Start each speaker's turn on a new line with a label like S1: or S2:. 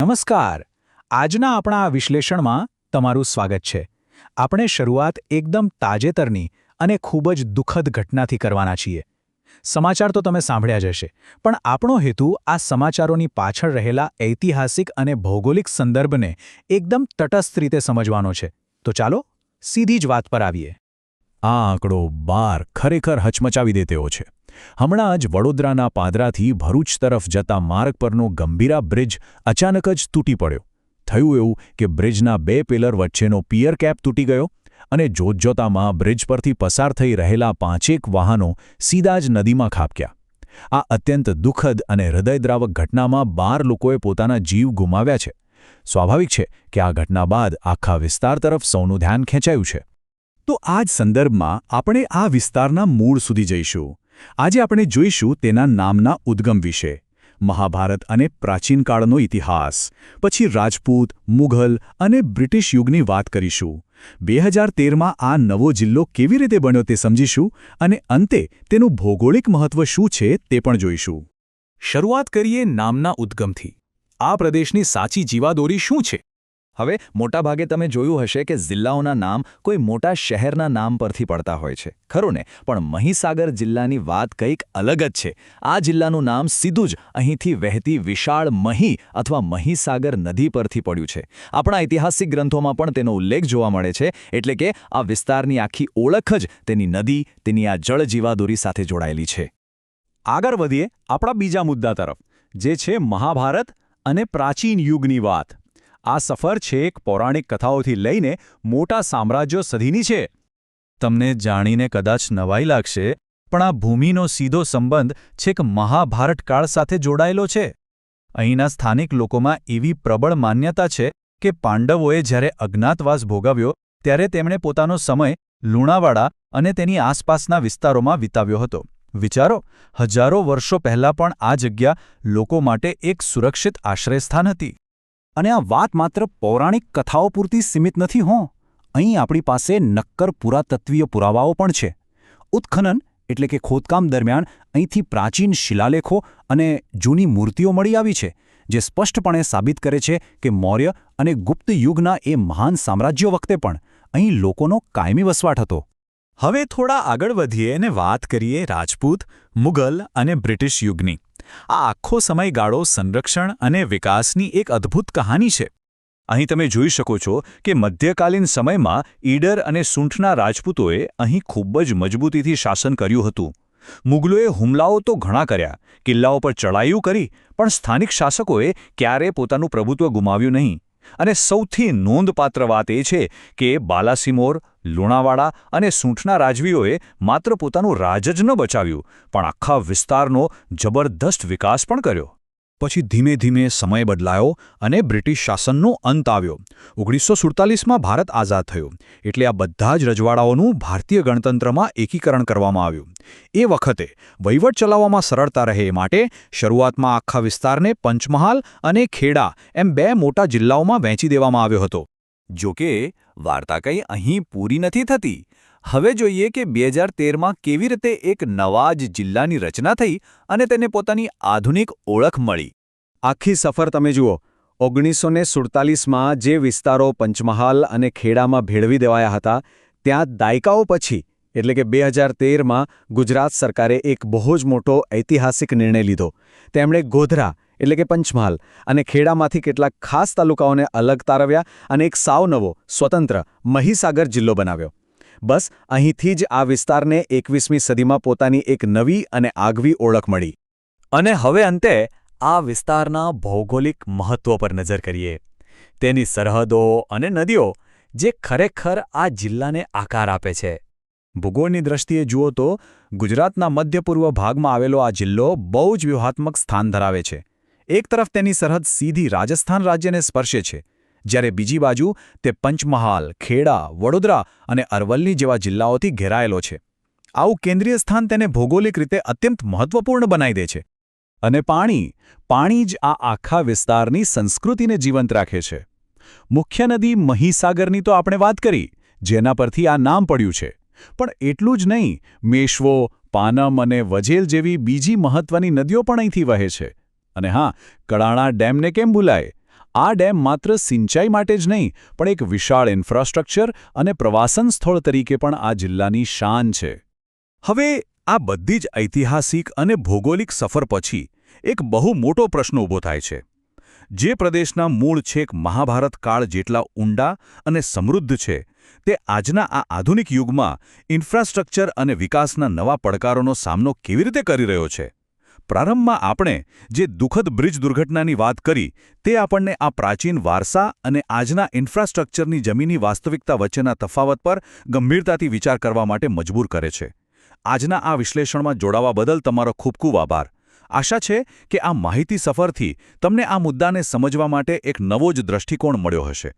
S1: નમસ્કાર. આજના આપણા આ વિશ્લેષણમાં તમારું સ્વાગત છે. આપણે શરૂઆત એકદમ તાજેતરની અને ખૂબ જ દુઃખદ ઘટનાથી કરવાના છીએ. સમાચાર તો તમે સાંભળ્યા જ હશે, પણ આપણો હેતુ આ સમાચારોની પાછળ રહેલા ઐતિહાસિક અને ભૌગોલિક સંદર્ભને એકદમ તટસ્થ રીતે સમજવાનો છે. તો ચાલો સીધી જ વાત પર આવીએ.
S2: આ આંકડો 12 ખરેખર હચમચાવી દે તેવો છે. હમણાં જ વડોદરાના પાદરાથી ભરૂચ તરફ જતા માર્ગ પરનો ગંભીરા બ્રિજ અચાનક જ તૂટી પડ્યો. થયું એવું કે બ્રિજના 2 પિલર વચ્ચેનો પિયર કેપ તૂટી ગયો અને જોતજોતામાં બ્રિજ પરથી પસાર થઈ રહેલા 5 વાહનો સીધા જ નદીમાં ખાબક્યા. આ અત્યંત દુઃખદ અને હૃદયદ્રાવક ઘટનામાં 12 લોકોએ પોતાના જીવ ગુમાવ્યા છે. સ્વાભાવિક છે કે આ ઘટના બાદ આખા વિસ્તાર તરફ સૌનું ધ્યાન ખેંચાયું છે. તો આ જ સંદર્ભમાં આપણે આ વિસ્તારના મૂળ સુધી જઈશું. આજે આપણે જોઈશું તેના નામના ઉદ્ગમ વિશે, મહાભારત અને પ્રાચીન કાળનો ઇતિહાસ, પછી રાજપૂત, મુઘલ અને બ્રિટિશ યુગની વાત કરીશું. 2013માં આ નવો જિલ્લો કેવી રીતે બન્યો તે સમજીશું અને અંતે તેનું ભૌગોલિક મહત્વ શું છે તે પણ જોઈશું.
S1: શરૂઆત કરીએ નામના ઉદ્ગમથી. આ પ્રદેશની સાચી જીવાદોરી શું છે?
S3: હવે મોટાભાગે તમે જોયું હશે કે જિલ્લાઓના નામ કોઈ મોટા શહેરના નામ પરથી પડતા હોય છે, ખરું ને? પણ મહીસાગર જિલ્લાની વાત કંઈક અલગ જ છે. આ જિલ્લાનું નામ સીધું જ અહીંથી વહેતી વિશાળ મહી અથવા મહીસાગર નદી પરથી પડ્યું છે. આપણા ઐતિહાસિક ગ્રંથોમાં પણ તેનો ઉલ્લેખ જોવા મળે છે. એટલે કે આ વિસ્તારની આખી ઓળખ જ તેની નદી, તેની આ જળ જીવાદોરી સાથે જોડાયેલી છે.
S2: આગળ વધીએ આપણા બીજા મુદ્દા તરફ, જે છે મહાભારત અને પ્રાચીન યુગની વાત. આ સફર છેક પૌરાણિક કથાઓથી લઈને મોટા સામ્રાજ્યો સુધીની છે. તમને જાણીને કદાચ નવાઈ લાગશે, પણ આ ભૂમિનો સીધો સંબંધ છેક મહાભારત કાળ સાથે જોડાયેલો છે. અહીંના સ્થાનિક લોકોમાં એવી પ્રબળ માન્યતા છે કે પાંડવોએ જ્યારે અજ્ઞાતવાસ ભોગવ્યો ત્યારે તેમણે પોતાનો સમય લુણાવાડા અને તેની આસપાસના વિસ્તારોમાં વિતાવ્યો હતો. વિચારો, હજારો વર્ષો પહેલાં પણ આ જગ્યા લોકો માટે એક સુરક્ષિત આશ્રયસ્થાન હતી. અને આ વાત માત્ર પૌરાણિક કથાઓ પૂરતી સીમિત નથી હો. અહીં આપણી પાસે નક્કર પુરાતત્વીય પુરાવાઓ પણ છે. ઉત્ખનન એટલે કે ખોદકામ દરમિયાન અહીંથી પ્રાચીન શિલાલેખો અને જૂની મૂર્તિઓ મળી આવી છે, જે સ્પષ્ટપણે સાબિત કરે છે કે મૌર્ય અને ગુપ્ત યુગના એ મહાન સામ્રાજ્યો વખતે પણ અહીં લોકોનો કાયમી વસવાટ હતો. હવે થોડા આગળ વધીએ અને વાત કરીએ રાજપૂત, મુઘલ અને બ્રિટિશ યુગની. આ આખો સમયગાળો સંરક્ષણ અને વિકાસની એક અદ્ભુત કહાની છે. અહીં તમે જોઈ શકો છો કે મધ્યકાલીન સમયમાં ઈડર અને સૂંઠના રાજપૂતોએ અહીં ખૂબ જ મજબૂતીથી શાસન કર્યું હતું. મુગલોએ હુમલાઓ તો ઘણા કર્યા, કિલ્લાઓ પર ચડાઈઓ કરી, પણ સ્થાનિક શાસકોએ ક્યારેય પોતાનું પ્રભુત્વ ગુમાવ્યું નહીં. અને સૌથી નોંધપાત્ર વાત એ છે કે બાલાસિનોર, લુણાવાડા અને સૂંઠના રાજવીઓએ માત્ર પોતાનું રાજ જ ન બચાવ્યું, પણ આખા વિસ્તારનો જબરદસ્ત વિકાસ પણ કર્યો. પછી ધીમે ધીમે સમય બદલાયો અને બ્રિટિશ શાસનનો અંત આવ્યો. 1947માં ભારત આઝાદ થયું, એટલે આ બધા જ રજવાડાઓનું ભારતીય ગણતંત્રમાં એકીકરણ કરવામાં આવ્યું. એ વખતે વહીવટ ચલાવવામાં સરળતા રહે એ માટે શરૂઆતમાં આખા વિસ્તારને પંચમહાલ અને ખેડા એમ 2 મોટા જિલ્લાઓમાં વહેંચી દેવામાં આવ્યો હતો.
S3: જોકે વાર્તા કંઈ અહીં પૂરી નથી થતી. હવે જોઈએ કે 2013માં કેવી રીતે એક નવા જ જિલ્લાની રચના થઈ અને તેને પોતાની આધુનિક ઓળખ મળી.
S2: આખી સફર તમે જુઓ. 1947માં જે વિસ્તારો પંચમહાલ અને ખેડામાં ભેળવી દેવાયા હતા, ત્યાં દાયકાઓ પછી એટલે કે 2013માં ગુજરાત સરકારે એક બહુ જ મોટો ઐતિહાસિક નિર્ણય લીધો. તેમણે ગોધરા એટલે કે પંચમહાલ અને ખેડામાંથી કેટલાક ખાસ તાલુકાઓને અલગ તારવ્યા અને એક સાવ નવો, સ્વતંત્ર મહીસાગર જિલ્લો બનાવ્યો. બસ અહીંથી જ આ વિસ્તારને 21મી સદીમાં પોતાની એક નવી અને આગવી ઓળખ મળી.
S3: અને હવે અંતે આ વિસ્તારના ભૌગોલિક મહત્વ પર નજર કરીએ. તેની સરહદો અને નદીઓ જે ખરેખર આ જિલ્લાને આકાર આપે છે.
S2: ભૂગોળની દ્રષ્ટિએ જુઓ તો ગુજરાતના મધ્ય પૂર્વ ભાગમાં આવેલો આ જિલ્લો બહુ જ વ્યૂહાત્મક સ્થાન ધરાવે છે. એક તરફ તેની સરહદ સીધી રાજસ્થાન રાજ્યને સ્પર્શે છે, જ્યારે બીજી બાજુ તે પંચમહાલ, ખેડા, વડોદરા અને અરવલ્લી જેવા જિલ્લાઓથી ઘેરાયેલો છે. આવું કેન્દ્રીય સ્થાન તેને ભૌગોલિક રીતે અત્યંત મહત્વપૂર્ણ બનાવી દે છે. અને પાણી જ આ આખા વિસ્તારની સંસ્કૃતિને જીવંત રાખે છે. મુખ્ય નદી મહીસાગરની તો આપણે વાત કરી, જેના પરથી આ નામ પડ્યું છે. પણ એટલું જ નહીં, મેશ્વો, પાનમ અને વજેલ જેવી બીજી મહત્વની નદીઓ પણ અહીંથી વહે છે. અને હા, કડાણા ડેમને કેમ ભૂલાય? આ ડેમ માત્ર સિંચાઈ માટે જ નહીં પણ એક વિશાળ ઇન્ફ્રાસ્ટ્રક્ચર અને પ્રવાસન સ્થળ તરીકે પણ આ જિલ્લાની શાન છે. હવે આ બધી જ ઐતિહાસિક અને ભૌગોલિક સફર પછી એક બહુ મોટો પ્રશ્ન ઊભો થાય છે. જે પ્રદેશના મૂળ છેક મહાભારત કાળ જેટલા ઊંડા અને સમૃદ્ધ છે તે આજના આ આધુનિક યુગમાં ઇન્ફ્રાસ્ટ્રક્ચર અને વિકાસના નવા પડકારોનો સામનો કેવી રીતે કરી રહ્યો છે? પ્રારંભમાં આપણે જે દુઃખદ બ્રિજ દુર્ઘટનાની વાત કરી તે આપણને આ પ્રાચીન વારસા અને આજના ઇન્ફ્રાસ્ટ્રક્ચરની જમીની વાસ્તવિકતા વચ્ચેના તફાવત પર ગંભીરતાથી વિચાર કરવા માટે મજબૂર કરે છે. આજના આ વિશ્લેષણમાં જોડાવા બદલ તમારો ખૂબ ખૂબ આભાર. આશા છે કે આ માહિતી સફરથી તમને આ મુદ્દાને સમજવા માટે એક નવો જ દૃષ્ટિકોણ મળ્યો હશે.